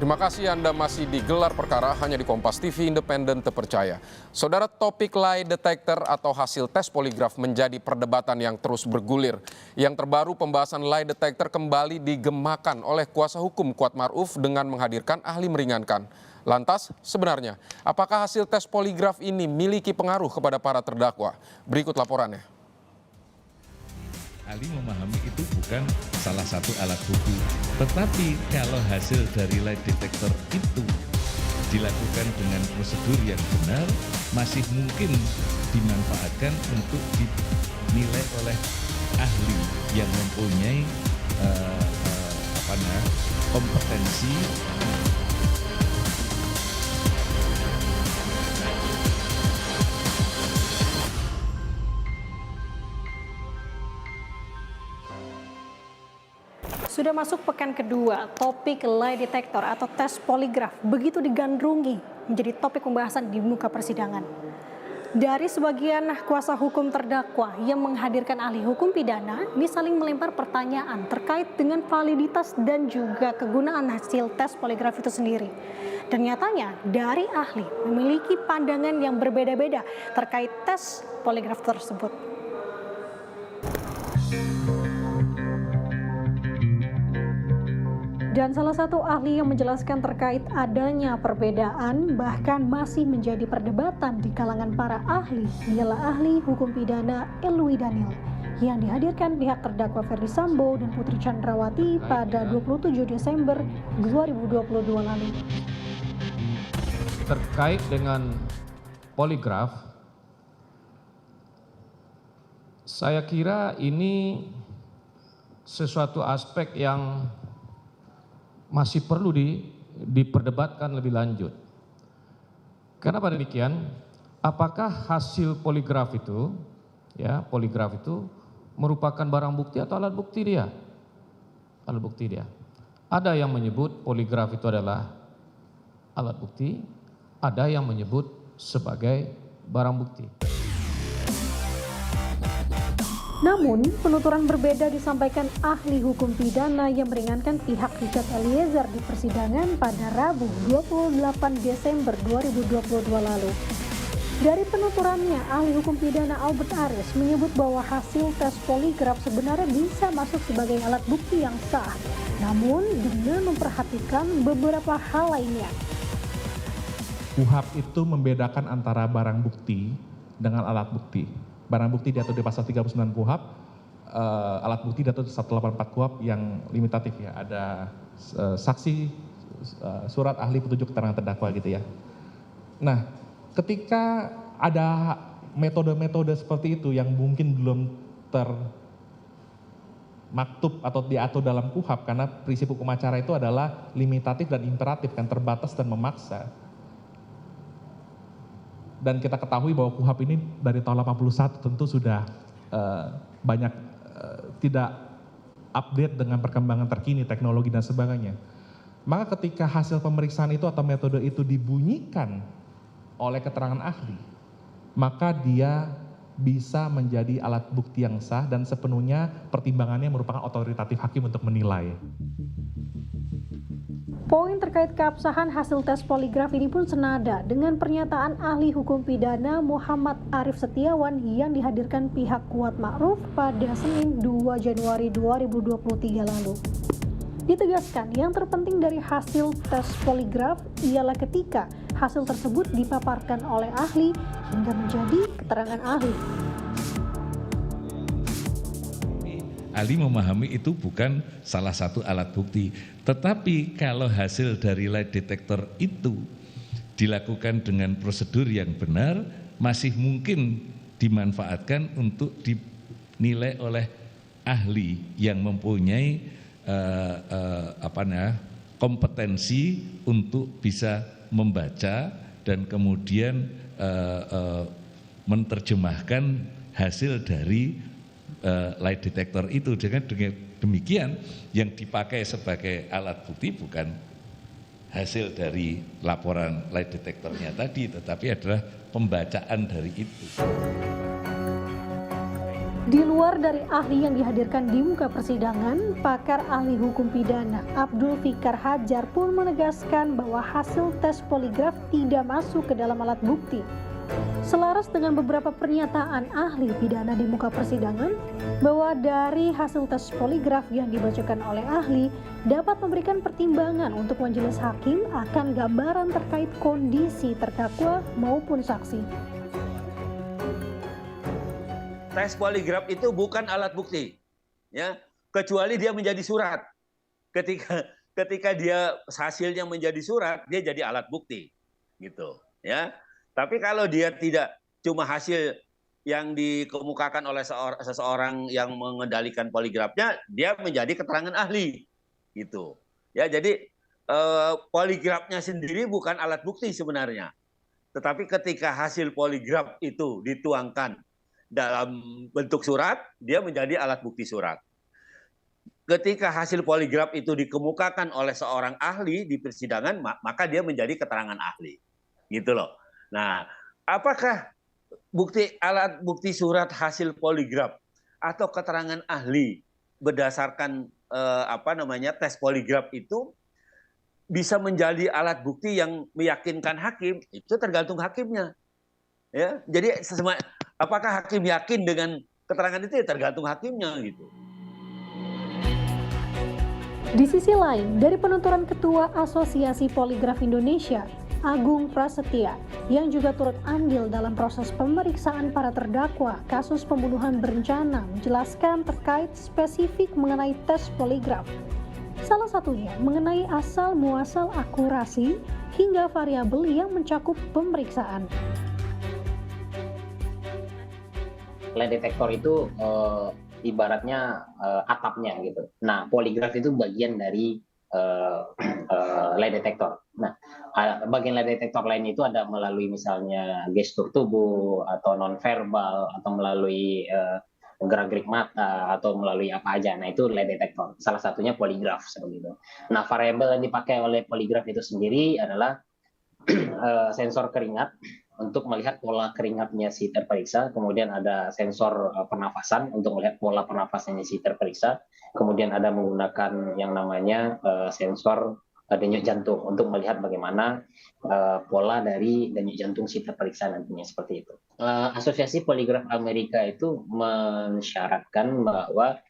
Terima kasih Anda masih di Gelar Perkara hanya di Kompas TV Independen Terpercaya. Saudara, topik lie detector atau hasil tes poligraf menjadi perdebatan yang terus bergulir. Yang terbaru, pembahasan lie detector kembali digemakan oleh kuasa hukum Kuat Ma'ruf dengan menghadirkan ahli meringankan. Lantas, sebenarnya apakah hasil tes poligraf ini miliki pengaruh kepada para terdakwa? Berikut laporannya. Ali memahami itu bukan salah satu alat bukti, tetapi kalau hasil dari lie detector itu dilakukan dengan prosedur yang benar, masih mungkin dimanfaatkan untuk dinilai oleh ahli yang mempunyai kompetensi. Sudah masuk pekan kedua, topik lie detector atau tes poligraf begitu digandrungi menjadi topik pembahasan di muka persidangan. Dari sebagian kuasa hukum terdakwa yang menghadirkan ahli hukum pidana, ini saling melempar pertanyaan terkait dengan validitas dan juga kegunaan hasil tes poligraf itu sendiri. Dan nyatanya dari ahli memiliki pandangan yang berbeda-beda terkait tes poligraf tersebut. Dan salah satu ahli yang menjelaskan terkait adanya perbedaan bahkan masih menjadi perdebatan di kalangan para ahli ialah ahli hukum pidana Elwi Daniel yang dihadirkan pihak terdakwa Ferdy Sambo dan Putri Chandrawati pada 27 Desember 2022 lalu. Terkait dengan poligraf, saya kira ini sesuatu aspek yang masih perlu diperdebatkan lebih lanjut. Kenapa demikian? Apakah hasil poligraf itu, merupakan barang bukti atau alat bukti dia? Alat bukti dia. Ada yang menyebut poligraf itu adalah alat bukti, ada yang menyebut sebagai barang bukti. Namun, penuturan berbeda disampaikan ahli hukum pidana yang meringankan pihak Richard Eliezer di persidangan pada Rabu 28 Desember 2022 lalu. Dari penuturannya, ahli hukum pidana Albert Aris menyebut bahwa hasil tes poligraf sebenarnya bisa masuk sebagai alat bukti yang sah, namun dengan memperhatikan beberapa hal lainnya. KUHP itu membedakan antara barang bukti dengan alat bukti. Barang bukti diatur di pasal 39 KUHP, alat bukti diatur di 184 KUHP yang limitatif ya. Ada saksi, surat ahli petunjuk keterangan terdakwa gitu ya. Nah, ketika ada metode-metode seperti itu yang mungkin belum termaktub atau diatur dalam KUHP karena prinsip hukum acara itu adalah limitatif dan imperatif, kan terbatas dan memaksa. Dan kita ketahui bahwa KUHP ini dari tahun 81 tentu sudah banyak tidak update dengan perkembangan terkini, teknologi dan sebagainya. Maka ketika hasil pemeriksaan itu atau metode itu dibunyikan oleh keterangan ahli, maka dia bisa menjadi alat bukti yang sah dan sepenuhnya pertimbangannya merupakan otoritatif hakim untuk menilai. Poin terkait keabsahan hasil tes poligraf ini pun senada dengan pernyataan ahli hukum pidana Muhammad Arif Setiawan yang dihadirkan pihak Kuat Ma'ruf pada Senin 2 Januari 2023 lalu. Ditegaskan yang terpenting dari hasil tes poligraf ialah ketika hasil tersebut dipaparkan oleh ahli hingga menjadi keterangan ahli. Ali memahami itu bukan salah satu alat bukti, tetapi kalau hasil dari lie detector itu dilakukan dengan prosedur yang benar, masih mungkin dimanfaatkan untuk dinilai oleh ahli yang mempunyai kompetensi untuk bisa membaca dan kemudian menerjemahkan hasil dari lie detector itu. Dengan demikian yang dipakai sebagai alat bukti bukan hasil dari laporan lie detectornya tadi, tetapi adalah pembacaan dari itu. Di luar dari ahli yang dihadirkan di muka persidangan, pakar ahli hukum pidana Abdul Fikar Hajar pun menegaskan bahwa hasil tes poligraf tidak masuk ke dalam alat bukti. Selaras dengan beberapa pernyataan ahli pidana di muka persidangan, bahwa dari hasil tes poligraf yang dibacakan oleh ahli dapat memberikan pertimbangan untuk majelis hakim akan gambaran terkait kondisi terdakwa maupun saksi. Tes poligraf itu bukan alat bukti, ya, kecuali dia menjadi surat. Ketika dia hasilnya menjadi surat, dia jadi alat bukti, gitu, ya. Tapi kalau dia tidak cuma hasil yang dikemukakan oleh seseorang yang mengendalikan poligrafnya, dia menjadi keterangan ahli, gitu. Ya, jadi poligrafnya sendiri bukan alat bukti sebenarnya. Tetapi ketika hasil poligraf itu dituangkan dalam bentuk surat, dia menjadi alat bukti surat. Ketika hasil poligraf itu dikemukakan oleh seorang ahli di persidangan, maka dia menjadi keterangan ahli, gitu loh. Nah, apakah alat bukti surat hasil poligraf atau keterangan ahli berdasarkan tes poligraf itu bisa menjadi alat bukti yang meyakinkan hakim? Itu tergantung hakimnya. Ya, jadi apakah hakim yakin dengan keterangan itu? Ya tergantung hakimnya, gitu. Di sisi lain, dari penuturan Ketua Asosiasi Poligraf Indonesia, Agung Prasetya, yang juga turut andil dalam proses pemeriksaan para terdakwa kasus pembunuhan berencana, menjelaskan terkait spesifik mengenai tes poligraf. Salah satunya mengenai asal-muasal akurasi hingga variabel yang mencakup pemeriksaan. Lie detektor itu ibaratnya atapnya gitu. Nah, poligraf itu bagian dari lie detektor. Nah, bagian lie detektor lain itu ada melalui misalnya gestur tubuh atau nonverbal atau melalui gerak-gerik mata atau melalui apa aja. Nah, itu lie detektor. Salah satunya poligraf seperti itu. Nah, variabel yang dipakai oleh poligraf itu sendiri adalah sensor keringat untuk melihat pola keringatnya si terperiksa, kemudian ada sensor pernafasan untuk melihat pola pernafasannya si terperiksa, kemudian ada menggunakan yang namanya sensor denyut jantung untuk melihat bagaimana pola dari denyut jantung si terperiksa nantinya, seperti itu. Asosiasi Poligraf Amerika itu mensyaratkan bahwa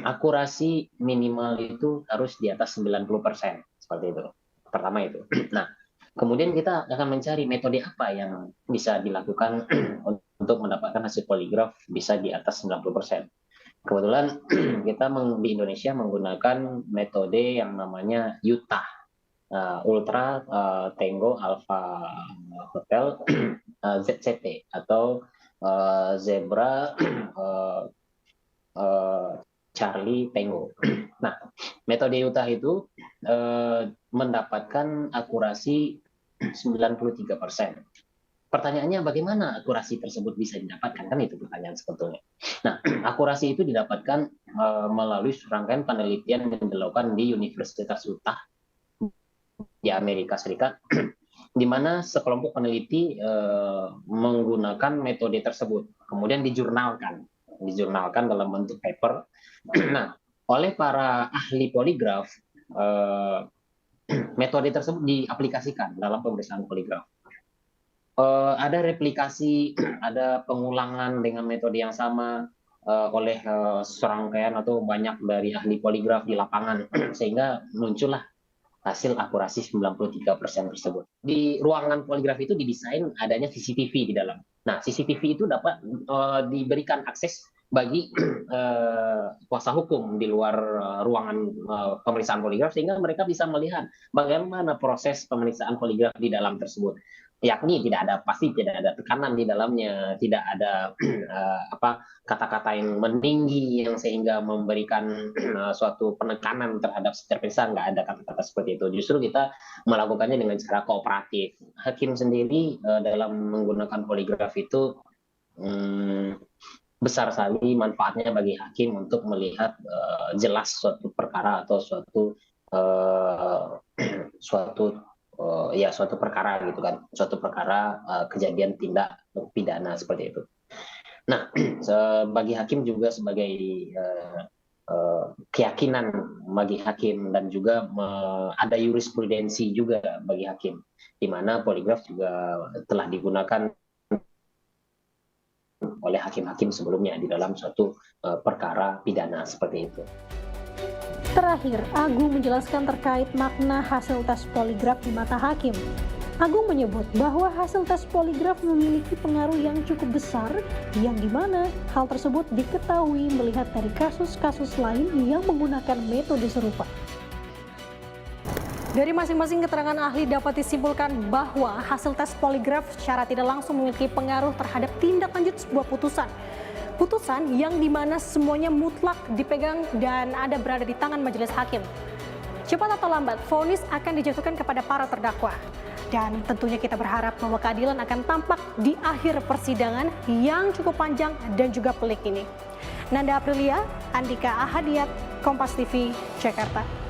akurasi minimal itu harus di atas 90%, seperti itu. Pertama itu. Nah, kemudian kita akan mencari metode apa yang bisa dilakukan untuk mendapatkan hasil poligraf bisa di atas 90%. Kebetulan kita di Indonesia menggunakan metode yang namanya UTAH, Ultra Tango Alpha Hotel ZCT, atau Zebra Charlie Tango. Nah, metode UTAH itu mendapatkan akurasi 93%. Pertanyaannya bagaimana akurasi tersebut bisa didapatkan? Kan itu pertanyaan sebetulnya. Nah, akurasi itu didapatkan melalui serangkaian penelitian yang dilakukan di Universitas Utah di Amerika Serikat, di mana sekelompok peneliti menggunakan metode tersebut, kemudian dijurnalkan dalam bentuk paper. Nah, oleh para ahli poligraf, metode tersebut diaplikasikan dalam pemeriksaan poligraf. Ada replikasi, ada pengulangan dengan metode yang sama oleh serangkaian atau banyak dari ahli poligraf di lapangan, sehingga muncullah hasil akurasi 93% tersebut. Di ruangan poligraf itu didesain adanya CCTV di dalam. Nah, CCTV itu dapat diberikan akses bagi kuasa hukum di luar ruangan pemeriksaan poligraf, sehingga mereka bisa melihat bagaimana proses pemeriksaan poligraf di dalam tersebut. Yakni pasti tidak ada tekanan di dalamnya, tidak ada kata-kata yang meninggi yang sehingga memberikan suatu penekanan terhadap si terperiksa, nggak ada kata-kata seperti itu. Justru kita melakukannya dengan cara kooperatif. Hakim sendiri dalam menggunakan poligraf itu besar sekali manfaatnya bagi hakim untuk melihat jelas suatu perkara atau suatu perkara gitu kan, suatu perkara kejadian tindak pidana seperti itu. Nah, bagi hakim juga sebagai keyakinan bagi hakim dan juga ada jurisprudensi juga bagi hakim, di mana poligraf juga telah digunakan oleh hakim-hakim sebelumnya di dalam suatu perkara pidana seperti itu. Terakhir, Agung menjelaskan terkait makna hasil tes poligraf di mata hakim. Agung menyebut bahwa hasil tes poligraf memiliki pengaruh yang cukup besar, yang dimana hal tersebut diketahui melihat dari kasus-kasus lain yang menggunakan metode serupa. Dari masing-masing keterangan ahli dapat disimpulkan bahwa hasil tes poligraf secara tidak langsung memiliki pengaruh terhadap tindak lanjut sebuah putusan. Putusan yang dimana semuanya mutlak dipegang dan ada berada di tangan majelis hakim. Cepat atau lambat, vonis akan dijatuhkan kepada para terdakwa. Dan tentunya kita berharap bahwa keadilan akan tampak di akhir persidangan yang cukup panjang dan juga pelik ini. Nanda Aprilia, Andika Ahadiat, Kompas TV, Jakarta.